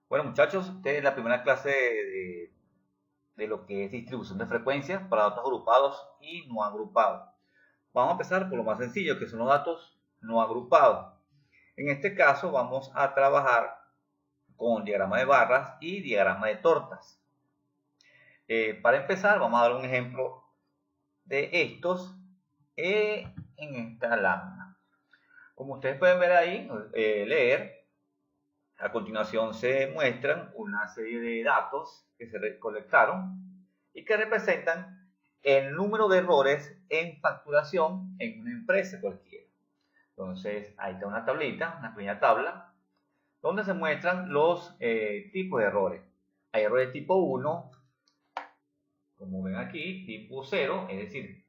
Bueno, muchachos, esta es la primera clase de lo que es distribución de frecuencias para datos agrupados y no agrupados. Vamos a empezar por lo más sencillo, que son los datos no agrupados. En este caso vamos a trabajar con diagrama de barras y diagrama de tortas. Para empezar, vamos a dar un ejemplo de estos en esta lámina. Como ustedes pueden ver ahí, leer, a continuación se muestran una serie de datos que se recolectaron y que representan el número de errores en facturación en una empresa cualquiera. Entonces, ahí está una tablita, una pequeña tabla, donde se muestran los tipos de errores. Hay errores tipo 1, como ven aquí, tipo 0, es decir,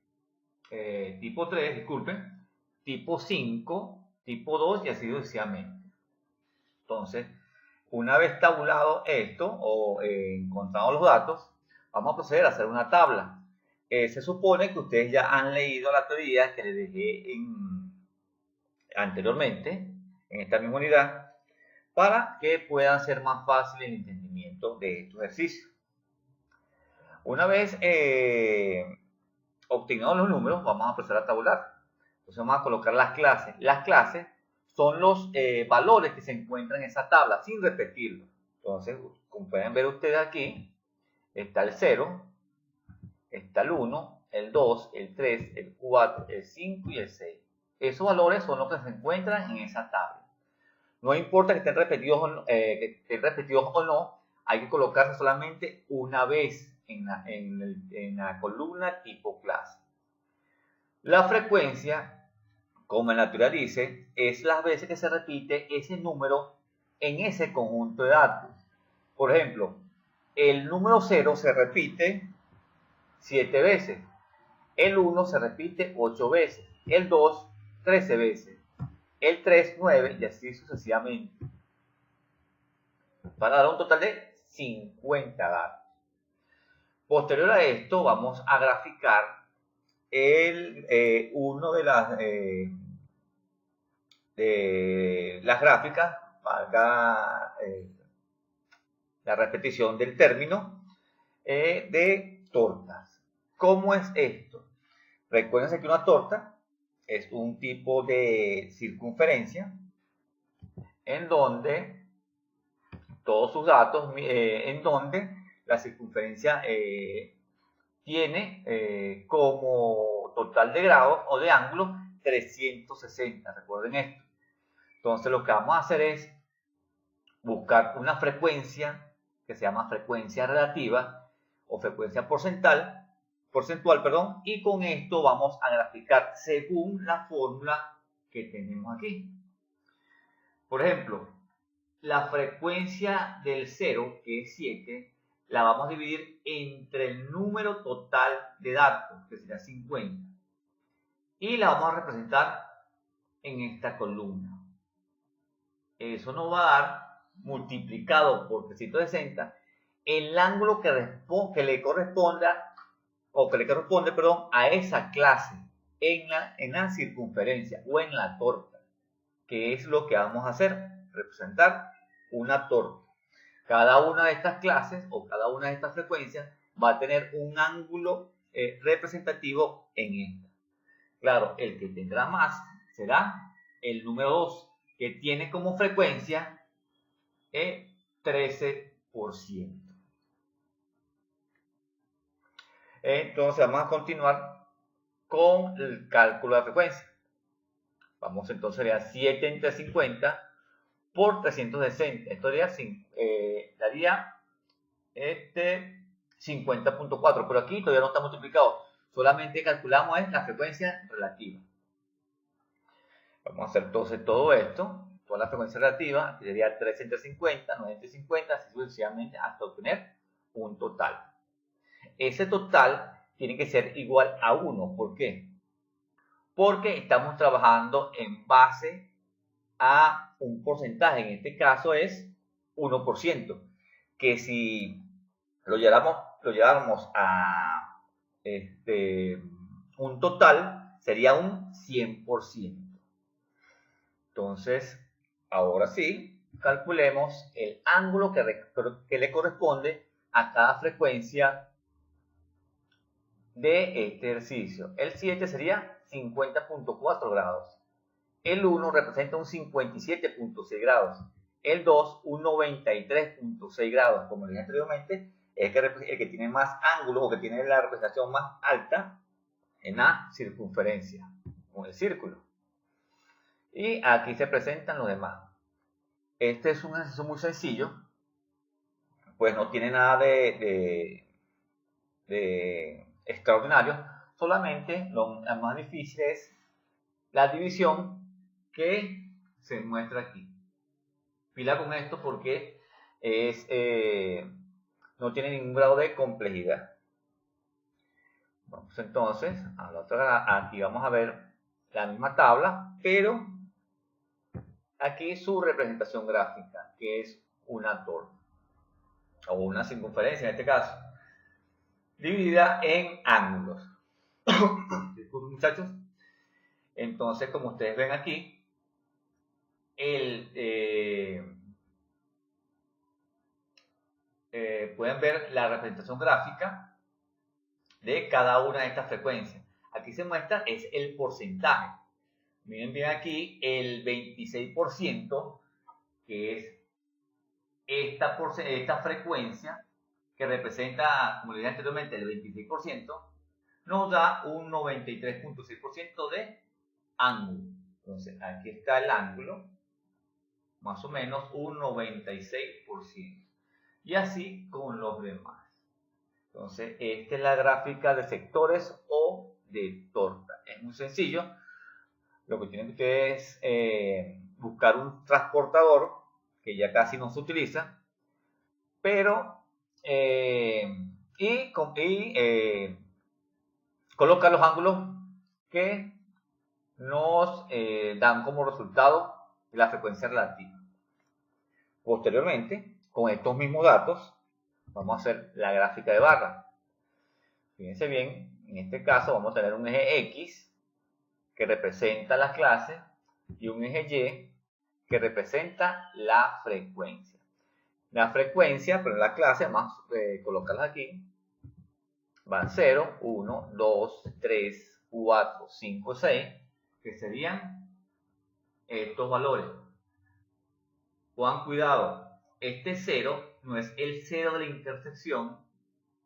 tipo 3, disculpen, tipo 5, tipo 2 y así sucesivamente. Entonces, una vez tabulado esto o encontrado los datos, vamos a proceder a hacer una tabla. Se supone que ustedes ya han leído la teoría que les dejé anteriormente, en esta misma unidad, para que puedan ser más fácil el entendimiento de estos ejercicios. Una vez obtenidos los números, vamos a empezar a tabular. Entonces vamos a colocar las clases. Las clases son los valores que se encuentran en esa tabla, sin repetirlo. Entonces, como pueden ver ustedes aquí, está el 0, está el 1, el 2, el 3, el 4, el 5 y el 6. Esos valores son los que se encuentran en esa tabla. No importa que estén repetidos o no, hay que colocarse solamente una vez en la columna tipo clase. La frecuencia, como en la teoría dice, es las veces que se repite ese número en ese conjunto de datos. Por ejemplo, el número 0 se repite 7 veces, el 1 se repite 8 veces, el 2 13 veces, el 3 9 y así sucesivamente, para dar un total de 50 datos. Posterior a esto vamos a graficar uno de las gráficas, valga la repetición del término, de tortas. ¿Cómo es esto? Recuerden que una torta es un tipo de circunferencia en donde todos sus datos, en donde la circunferencia tiene como total de grados o de ángulos 360. Recuerden esto. Entonces lo que vamos a hacer es buscar una frecuencia que se llama frecuencia relativa o frecuencia porcentual, perdón, y con esto vamos a graficar según la fórmula que tenemos aquí. Por ejemplo, la frecuencia del 0, que es 7, la vamos a dividir entre el número total de datos, que será 50, y la vamos a representar en esta columna. Eso nos va a dar, multiplicado por 360, el ángulo que le corresponda, o que le corresponde, perdón, a esa clase en la circunferencia o en la torta, que es lo que vamos a hacer, representar una torta. Cada una de estas clases o cada una de estas frecuencias va a tener un ángulo representativo en esta. Claro, el que tendrá más será el número 2, que tiene como frecuencia 13%. Entonces vamos a continuar con el cálculo de la frecuencia. Vamos entonces a 7 entre 50 por 360. Esto daría 50.4, pero aquí todavía no está multiplicado. Solamente calculamos la frecuencia relativa. Vamos a hacer entonces todo esto, toda la frecuencia relativa, que sería 3 entre 50, 9 entre 50, así sucesivamente hasta obtener un total. Ese total tiene que ser igual a 1. ¿Por qué? Porque estamos trabajando en base a un porcentaje, en este caso es 1%, que si lo lleváramos a un total, sería un 100%. Entonces, ahora sí, calculemos el ángulo que le corresponde a cada frecuencia de este ejercicio. El 7 sería 50.4 grados. El 1 representa un 57.6 grados. El 2, un 93.6 grados. Como dije anteriormente, es el que tiene más ángulos o que tiene la representación más alta en la circunferencia, con el círculo. Y aquí se presentan los demás. Este es un ejercicio muy sencillo, pues no tiene nada de extraordinario, solamente lo más difícil es la división que se muestra aquí. Pila con esto porque no tiene ningún grado de complejidad. Vamos entonces a la otra. Aquí vamos a ver la misma tabla, pero aquí su representación gráfica, que es una torre o una circunferencia en este caso, dividida en ángulos. Disculpen, muchachos. Entonces, como ustedes ven aquí, pueden ver la representación gráfica de cada una de estas frecuencias. Aquí se muestra es el porcentaje. Miren bien aquí el 26%, que es esta frecuencia, que representa, como les dije anteriormente, el 26%, nos da un 93.6% de ángulo. Entonces, aquí está el ángulo, más o menos un 96%. Y así con los demás. Entonces, esta es la gráfica de sectores o de torta. Es muy sencillo. Lo que tienen que ustedes es buscar un transportador, que ya casi no se utiliza, pero colocar los ángulos que nos dan como resultado la frecuencia relativa. Posteriormente, con estos mismos datos, vamos a hacer la gráfica de barra. Fíjense bien, en este caso vamos a tener un eje X que representa las clases y un eje Y que representa la frecuencia. La frecuencia, pero en la clase, vamos a colocarlas aquí, van 0, 1, 2, 3, 4, 5, 6, que serían estos valores. Pongan cuidado, este 0 no es el 0 de la intersección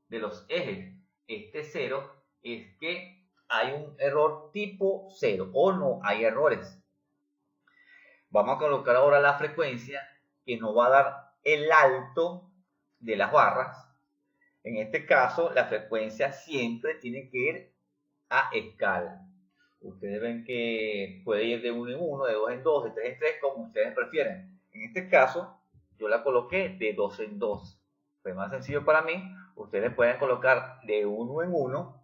de los ejes. Este 0 es que hay un error tipo 0 o no hay errores. Vamos a colocar ahora la frecuencia que nos va a dar el alto de las barras. En este caso, la frecuencia siempre tiene que ir a escala. Ustedes ven que puede ir de 1 en 1, de 2 en 2, de 3 en 3, como ustedes prefieren. En este caso, yo la coloqué de 2 en 2. Fue más sencillo para mí. Ustedes pueden colocar de 1 en 1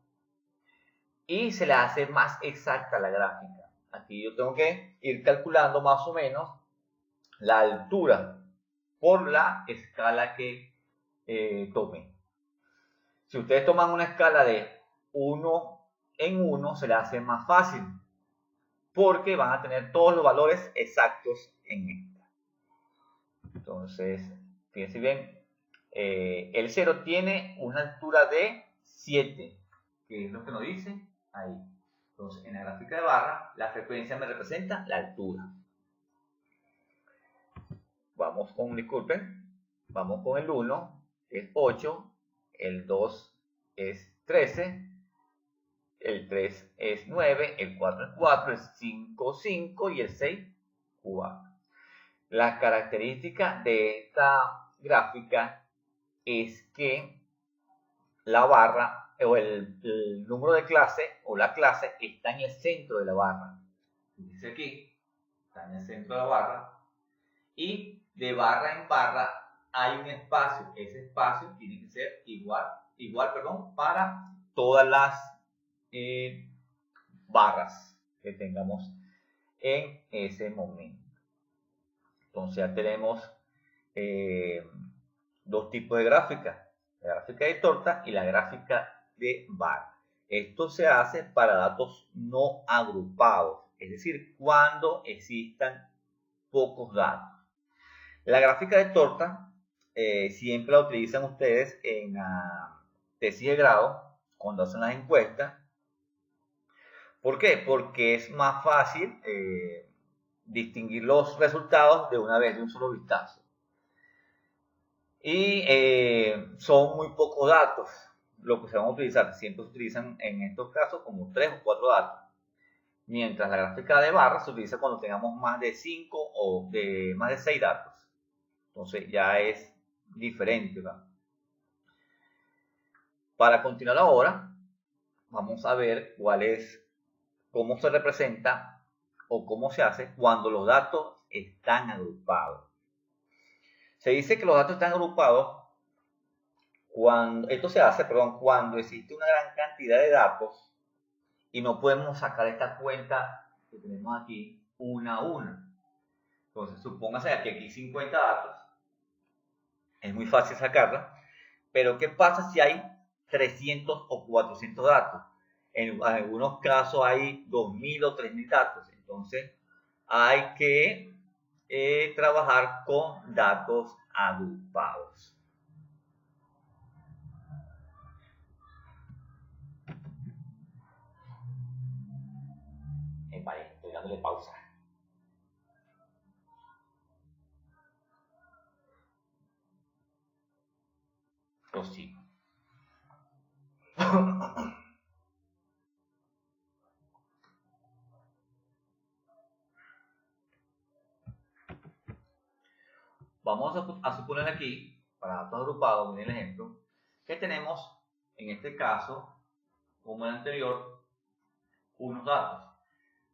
y se le hace más exacta la gráfica. Aquí yo tengo que ir calculando más o menos la altura por la escala que tome. Si ustedes toman una escala de 1 en 1, se le hace más fácil porque van a tener todos los valores exactos en esta. Entonces, fíjense bien, el 0 tiene una altura de 7, que es lo que nos dice ahí. Entonces, en la gráfica de barra, la frecuencia me representa la altura. Vamos con el 1, que es 8, el 2 es 13, el 3 es 9, el 4 es 4, el 5, 5 y el 6, 4. La característica de esta gráfica es que la barra o el número de clase o la clase está en el centro de la barra. Dice aquí, está en el centro de la barra y de barra en barra hay un espacio. Ese espacio tiene que ser igual para todas las barras que tengamos en ese momento. Entonces ya tenemos dos tipos de gráficas, la gráfica de torta y la gráfica de barra. Esto se hace para datos no agrupados, es decir, cuando existan pocos datos. La gráfica de torta siempre la utilizan ustedes en la tesis de grado, cuando hacen las encuestas. ¿Por qué? Porque es más fácil distinguir los resultados de una vez, de un solo vistazo. Y son muy pocos datos lo que se van a utilizar. Siempre se utilizan en estos casos como 3 o 4 datos. Mientras la gráfica de barras se utiliza cuando tengamos más de 5 o más de 6 datos. Entonces ya es diferente, ¿verdad? Para continuar ahora, vamos a ver cómo se representa o cómo se hace cuando los datos están agrupados. Se dice que los datos están agrupados cuando existe una gran cantidad de datos y no podemos sacar esta cuenta que tenemos aquí una a una. Entonces, supóngase que aquí hay 50 datos, es muy fácil sacarla, pero ¿qué pasa si hay 300 o 400 datos? En algunos casos hay 2000 o 3000 datos, entonces hay que trabajar con datos agrupados. Vale, estoy dándole pausa. Prosigo. Vamos a suponer aquí, para datos agrupados, en el ejemplo, que tenemos, en este caso, como el anterior, unos datos.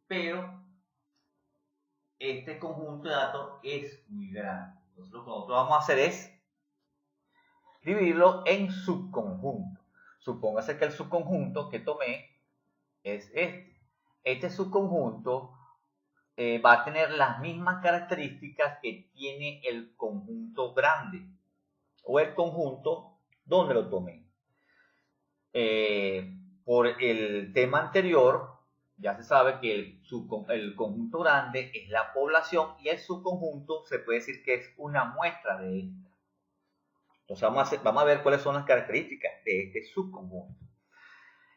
Pero este conjunto de datos es muy grande. Entonces lo que nosotros vamos a hacer es dividirlo en subconjuntos. Supóngase que el subconjunto que tomé es este. Este subconjunto va a tener las mismas características que tiene el conjunto grande o el conjunto donde lo tomé. Por el tema anterior, ya se sabe que el conjunto grande es la población y el subconjunto se puede decir que es una muestra de esta. Entonces vamos a ver cuáles son las características de este subconjunto.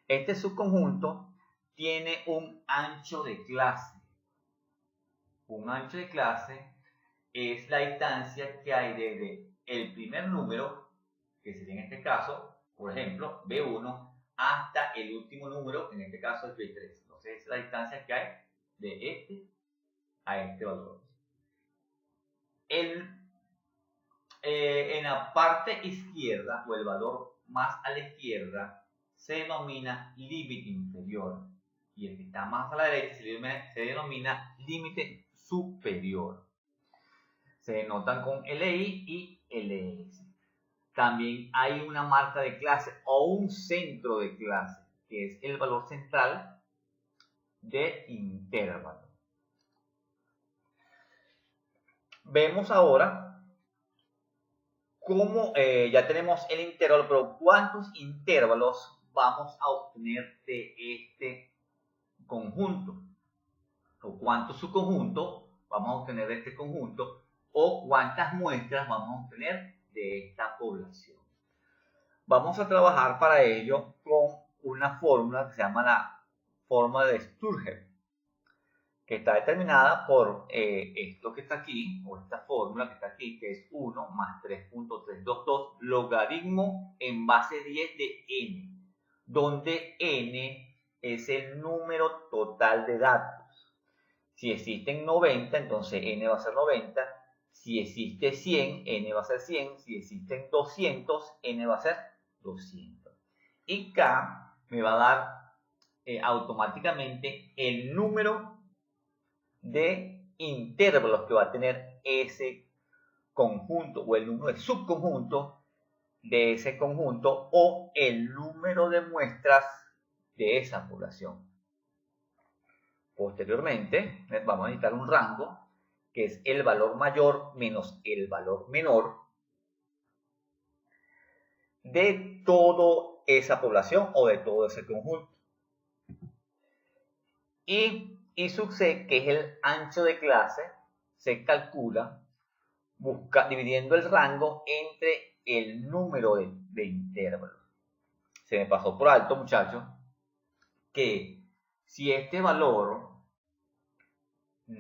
Este subconjunto tiene un ancho de clase. Un ancho de clase es la distancia que hay desde el primer número, que sería en este caso, por ejemplo, B1, hasta el último número, en este caso es B3. Entonces es la distancia que hay de este a este valor. En la parte izquierda, o el valor más a la izquierda, se denomina límite inferior. Y el que está más a la derecha se denomina límite superior. Se denotan con LI y LS. También hay una marca de clase o un centro de clase, que es el valor central de intervalo. Vemos ahora cómo ya tenemos el intervalo, pero ¿cuántos intervalos vamos a obtener de este conjunto? ¿O cuántos subconjuntos vamos a obtener de este conjunto? ¿O cuántas muestras vamos a obtener de esta población? Vamos a trabajar para ello con una fórmula que se llama la fórmula de Sturgeon, que está determinada por esto que está aquí, o esta fórmula que está aquí, que es 1 más 3.322 logaritmo en base 10 de n, donde n es el número total de datos. Si existen 90, entonces n va a ser 90. Si existe 100, n va a ser 100. Si existen 200, n va a ser 200. Y K me va a dar automáticamente el número de intervalos que va a tener ese conjunto o el número de subconjuntos de ese conjunto o el número de muestras de esa población. Posteriormente, vamos a necesitar un rango que es el valor mayor menos el valor menor de toda esa población o de todo ese conjunto. Y sub C, que es el ancho de clase, se calcula dividiendo el rango entre el número de intervalos. Se me pasó por alto, muchachos, que si este valor no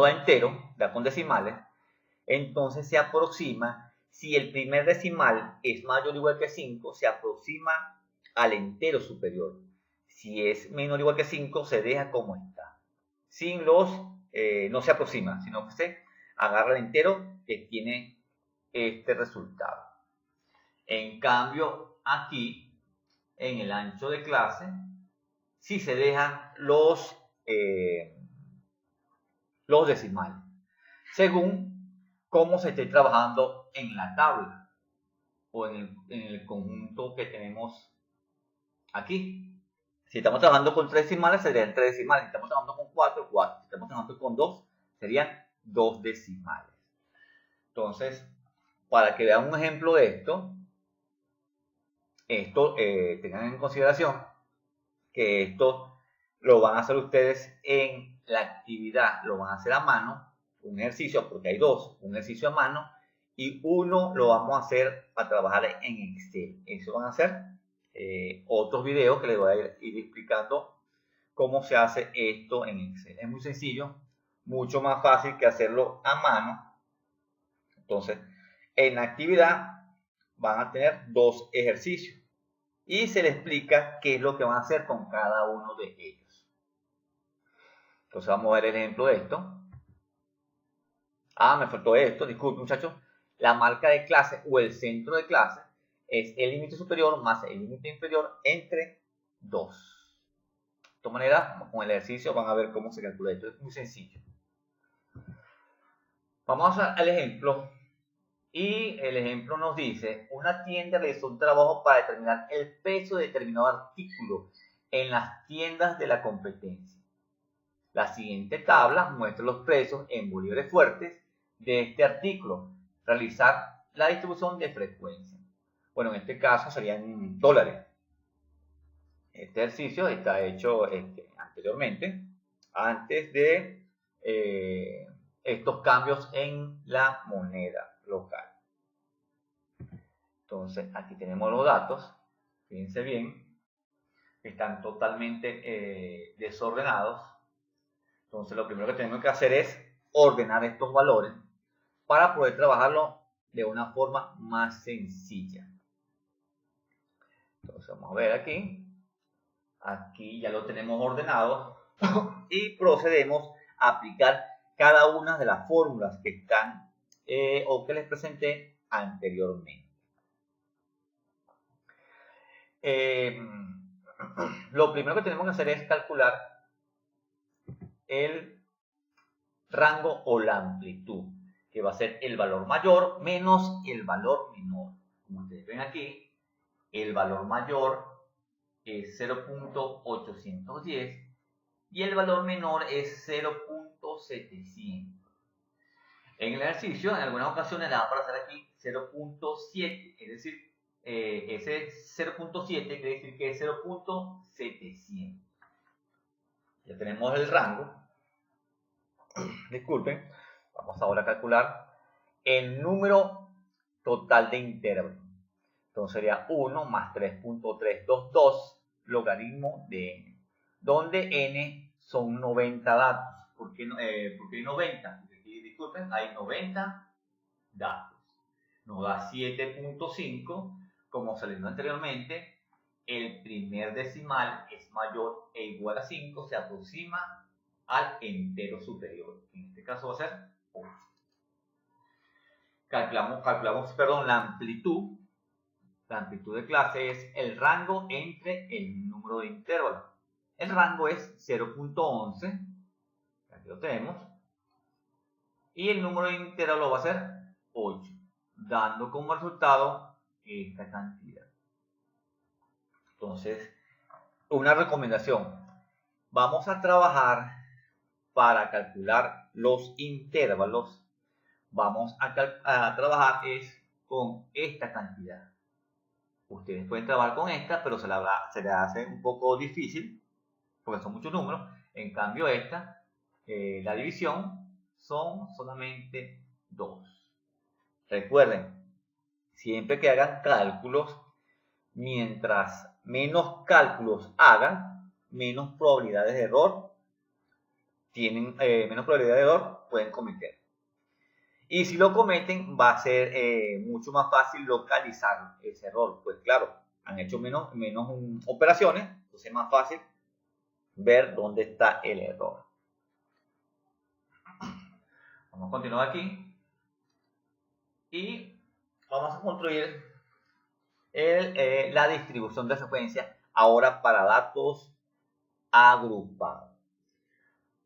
da entero, da con decimales, entonces se aproxima, si el primer decimal es mayor o igual que 5, se aproxima al entero superior. Si es menor o igual que 5, se deja como está. No se aproxima, sino que se agarra el entero que tiene este resultado. En cambio, aquí, en el ancho de clase, sí se dejan los decimales, según cómo se esté trabajando en la tabla o en el conjunto que tenemos aquí. Si estamos trabajando con 3 decimales, serían 3 decimales. Si estamos trabajando con 4, 4. Si estamos trabajando con 2, serían 2 decimales. Entonces, para que vean un ejemplo de esto, tengan en consideración que esto lo van a hacer ustedes en la actividad, lo van a hacer a mano, un ejercicio, porque hay dos, un ejercicio a mano y uno lo vamos a hacer para trabajar en Excel. Eso van a hacer otros videos que les voy a ir explicando cómo se hace esto en Excel. Es muy sencillo, mucho más fácil que hacerlo a mano. Entonces, en la actividad van a tener dos ejercicios y se les explica qué es lo que van a hacer con cada uno de ellos. Entonces vamos a ver el ejemplo de esto. Me faltó esto, disculpen muchachos. La marca de clase o el centro de clase es el límite superior más el límite inferior entre 2. De esta manera, con el ejercicio van a ver cómo se calcula esto. Es muy sencillo. Vamos al ejemplo. Y el ejemplo nos dice, una tienda realizó un trabajo para determinar el peso de determinado artículo en las tiendas de la competencia. La siguiente tabla muestra los precios en bolívares fuertes de este artículo. Realizar la distribución de frecuencia. Bueno, en este caso serían dólares. Este ejercicio está hecho anteriormente, antes de estos cambios en la moneda local. Entonces, aquí tenemos los datos. Fíjense bien, están totalmente desordenados. Entonces, lo primero que tenemos que hacer es ordenar estos valores para poder trabajarlo de una forma más sencilla. Entonces, vamos a ver aquí. Aquí ya lo tenemos ordenado y procedemos a aplicar cada una de las fórmulas que están o que les presenté anteriormente. Lo primero que tenemos que hacer es calcular el rango o la amplitud, que va a ser el valor mayor menos el valor menor. Como ustedes ven aquí, el valor mayor es 0.810 y el valor menor es 0.700. En el ejercicio, en algunas ocasiones le va a aparecer aquí 0.7, es decir, ese 0.7 quiere decir que es 0.700. Ya tenemos el rango. Disculpen, vamos ahora a calcular el número total de intervalos. Entonces sería 1 más 3.322 logaritmo de n, donde n son 90 datos. ¿Por qué 90? Porque aquí, disculpen, hay 90 datos. Nos da 7.5, como salió anteriormente. El primer decimal es mayor e igual a 5, se aproxima al entero superior. En este caso va a ser 8. Calculamos la amplitud. La amplitud de clase es el rango entre el número de intervalos. El rango es 0.11, aquí lo tenemos, y el número de intervalos va a ser 8, dando como resultado esta cantidad. Entonces, una recomendación, vamos a trabajar para calcular los intervalos, vamos a trabajar con esta cantidad. Ustedes pueden trabajar con esta, pero se le hace un poco difícil, porque son muchos números. En cambio esta, la división, son solamente 2. Recuerden, siempre que hagan cálculos, mientras menos cálculos hagan, menos probabilidades de error pueden cometer. Y si lo cometen, va a ser mucho más fácil localizar ese error. Pues claro, han hecho menos operaciones, entonces es más fácil ver dónde está el error. Vamos a continuar aquí y vamos a construir la distribución de frecuencia ahora para datos agrupados.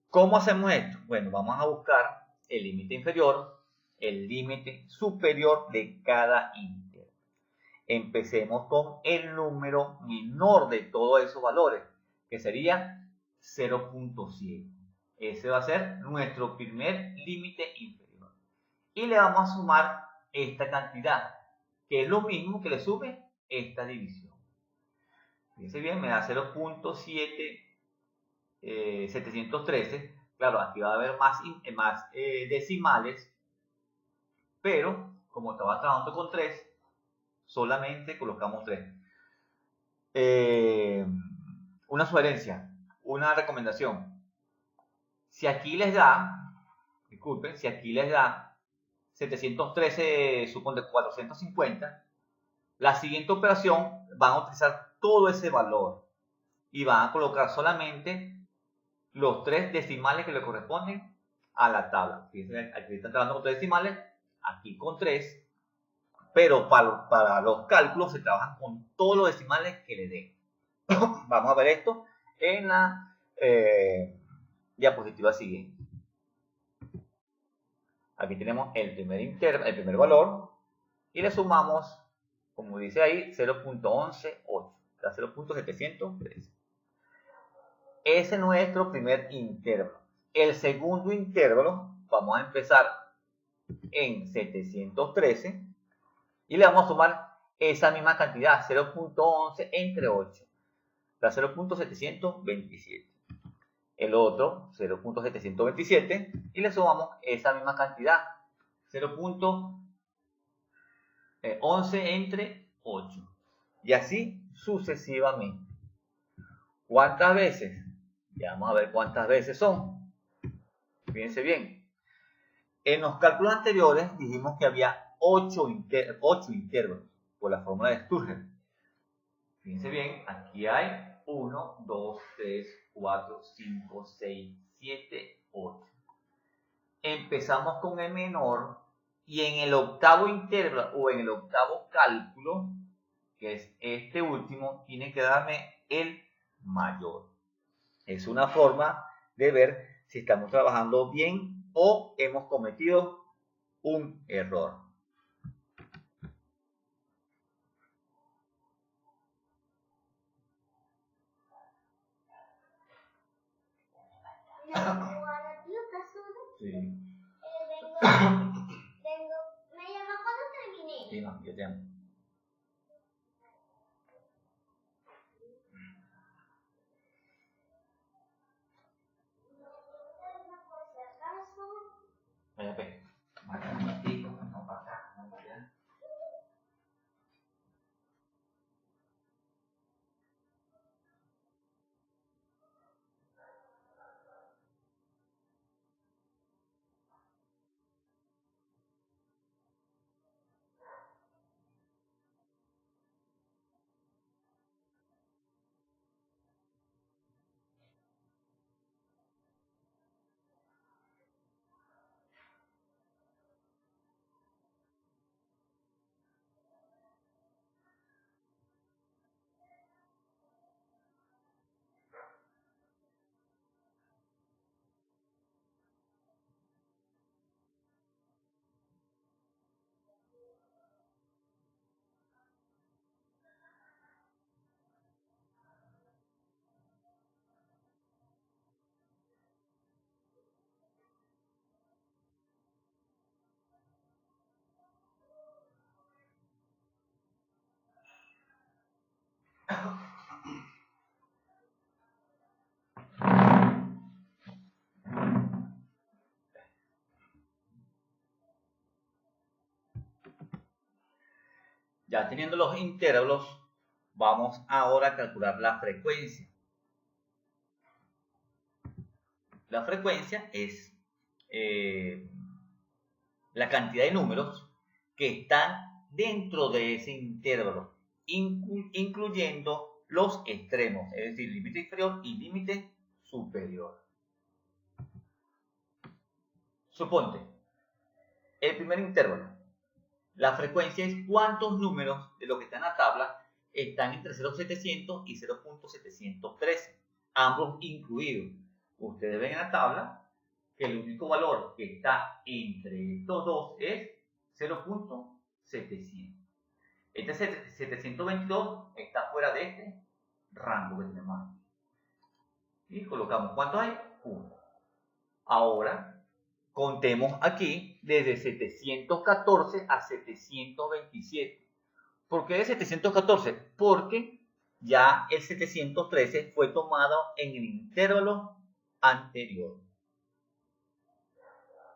¿Cómo hacemos esto? Bueno, vamos a buscar el límite inferior, el límite superior de cada intervalo. Empecemos con el número menor de todos esos valores, que sería 0.7. Ese va a ser nuestro primer límite inferior. Y le vamos a sumar esta cantidad, que es lo mismo que le sume esta división. Fíjense bien, me da 0.713. Claro, aquí va a haber más decimales, pero como estaba trabajando con 3, solamente colocamos 3. Una sugerencia, una recomendación. Si aquí les da, disculpen, si aquí les da 713, suponte 450, la siguiente operación van a utilizar todo ese valor y van a colocar solamente los 3 decimales que le corresponden a la tabla. Fíjense, aquí están trabajando con 3 decimales, aquí con 3, pero para los cálculos se trabajan con todos los decimales que le den. Vamos a ver esto en la diapositiva siguiente. Aquí tenemos el primer valor y le sumamos, como dice ahí, 0.118, da 0.713. Ese es nuestro primer intervalo. El segundo intervalo, vamos a empezar en 713 y le vamos a sumar esa misma cantidad, 0.11 entre 8, da 0.727. El otro, 0.727, y le sumamos esa misma cantidad, 0.11 entre 8. Y así sucesivamente. ¿Cuántas veces? Ya vamos a ver cuántas veces son. Fíjense bien. En los cálculos anteriores dijimos que había 8 intervalos por la fórmula de Sturger. Fíjense bien, aquí hay 1, 2, 3, 4, 5, 6, 7, 8. Empezamos con el menor y en el octavo intervalo o en el octavo cálculo, que es este último, tiene que darme el mayor. Es una forma de ver si estamos trabajando bien o hemos cometido un error. Sí. ¿Me llamas cuando termine? Sí, no, yo te amo. Vaya, pues. Mata un ratito, no para acá, no para allá. Ya teniendo los intervalos, vamos ahora a calcular la frecuencia. La frecuencia es la cantidad de números que están dentro de ese intervalo, incluyendo los extremos, es decir, límite inferior y límite superior. Suponte, el primer intervalo, la frecuencia es cuántos números de lo que está en la tabla están entre 0.700 y 0.713, ambos incluidos. Ustedes ven en la tabla que el único valor que está entre estos dos es 0.700. Este 722 está fuera de este rango que tenemos aquí. Y colocamos, ¿cuántos hay? 1. Ahora, contemos aquí desde 714 a 727. ¿Por qué de 714? Porque ya el 713 fue tomado en el intervalo anterior.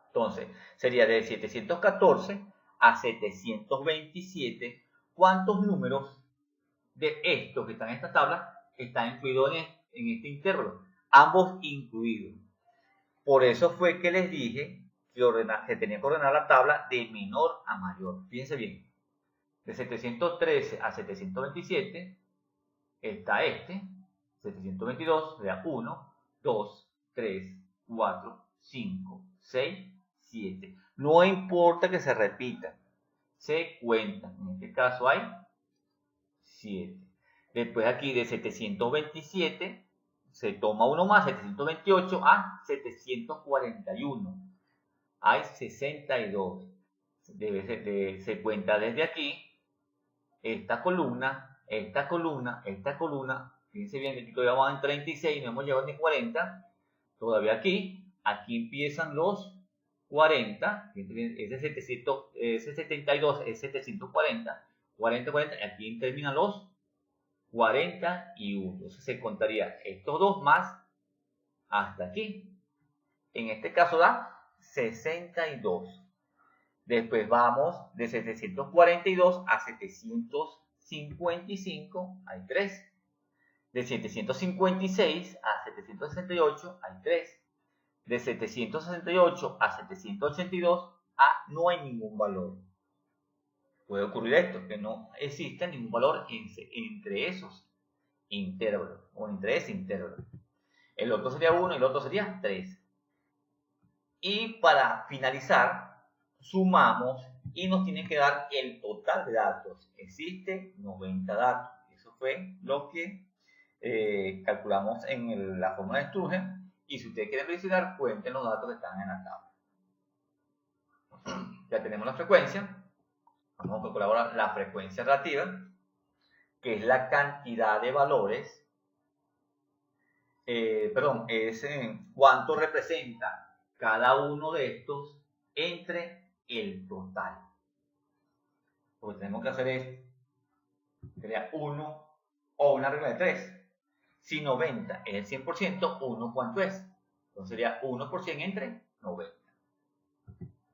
Entonces, sería de 714 a 727. ¿Cuántos números de estos que están en esta tabla están incluidos en este intervalo? Ambos incluidos. Por eso fue que les dije que tenía que ordenar la tabla de menor a mayor. Fíjense bien. De 713 a 727 está este. 722 sería 1, 2, 3, 4, 5, 6, 7. No importa que se repita. Se cuentan. En este caso hay 7. Después aquí de 727 se toma uno más, 728 a 741. Hay 62. Se cuenta desde aquí esta columna, esta columna, esta columna. Fíjense bien que todavía vamos en 36, no hemos llegado ni 40. Todavía aquí empiezan los 40. Ese 72 es 740. 40, 40. Aquí terminan los 41. Entonces se contaría estos dos más hasta aquí. En este caso da 62. Después vamos de 742 a 755, hay 3. De 756 a 768 hay 3. De 768 a 782 no hay ningún valor. Puede ocurrir esto, que no existe ningún valor entre esos intervalos, o entre ese intervalo. El otro sería 1 y el otro sería 3. Y para finalizar, sumamos y nos tiene que dar el total de datos. Existe 90 datos. Eso fue lo que calculamos en la fórmula de Sturgeon. Y si ustedes quieren verificar, cuenten los datos que están en la tabla. Ya tenemos la frecuencia. Vamos a calcular ahora la frecuencia relativa, que es la cantidad de valores. Es cuánto representa cada uno de estos entre el total. Lo que tenemos que hacer es crear 1 o una regla de 3. Si 90 es el 100%, 1 ¿cuánto es? Entonces sería 1% entre 90.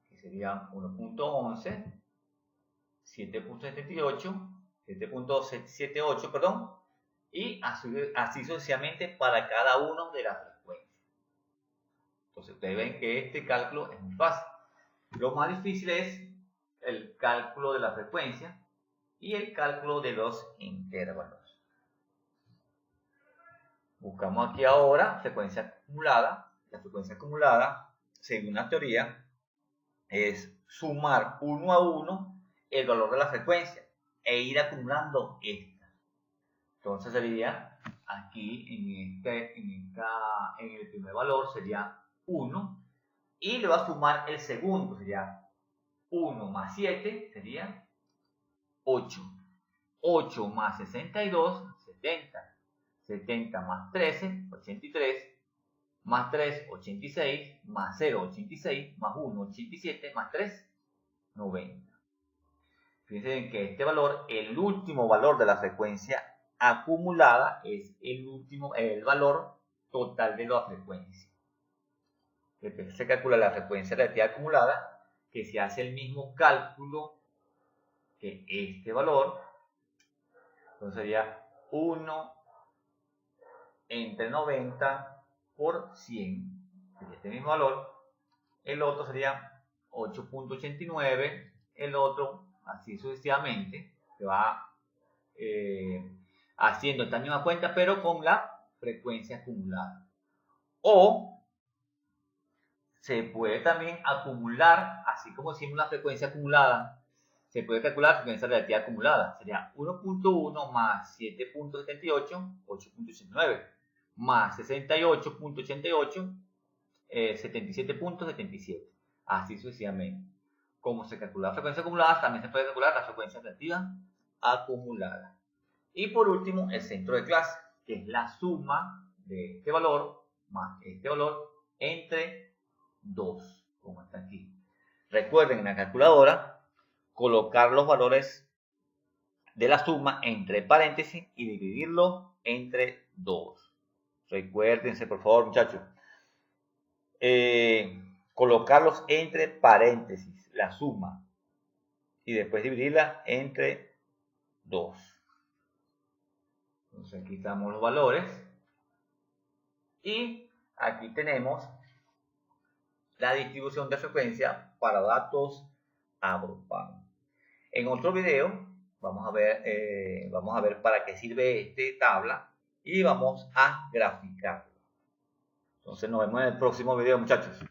Que sería 1.11, 7.78, 7.78, perdón, y así sucesivamente para cada uno de las frecuencias. Entonces ustedes ven que este cálculo es muy fácil. Lo más difícil es el cálculo de la frecuencia y el cálculo de los intervalos. Buscamos aquí ahora frecuencia acumulada. La frecuencia acumulada, según la teoría, es sumar uno a uno el valor de la frecuencia e ir acumulando esta. Entonces sería aquí en el primer valor sería 1 y le va a sumar el segundo, sería 1 más 7 sería 8. 8 más 62, 70. 70 más 13, 83. Más 3, 86. Más 0, 86. Más 1, 87. Más 3, 90. Fíjense que este valor, el último valor de la frecuencia acumulada, es el valor total de la frecuencia. Después se calcula la frecuencia relativa acumulada, que se hace el mismo cálculo que este valor, entonces sería 1 entre 90 por 100, sería este mismo valor. El otro sería 8.89, el otro así sucesivamente, se va haciendo esta misma cuenta, pero con la frecuencia acumulada. O se puede también acumular, así como hicimos la frecuencia acumulada, se puede calcular la frecuencia relativa acumulada. Sería 1.1 más 7.78, 8.89, más 68.88, 77.77. Así sucesivamente. Como se calcula la frecuencia acumulada, también se puede calcular la frecuencia relativa acumulada. Y por último, el centro de clase, que es la suma de este valor más este valor entre 2, como está aquí. Recuerden en la calculadora colocar los valores de la suma entre paréntesis y dividirlo entre 2. Recuérdense, por favor, muchachos. Colocarlos entre paréntesis, la suma, y después dividirla entre 2. Entonces aquí estamos los valores. Y aquí tenemos la distribución de frecuencia para datos agrupados. En otro video vamos a ver para qué sirve esta tabla y vamos a graficarlo. Entonces nos vemos en el próximo video, muchachos.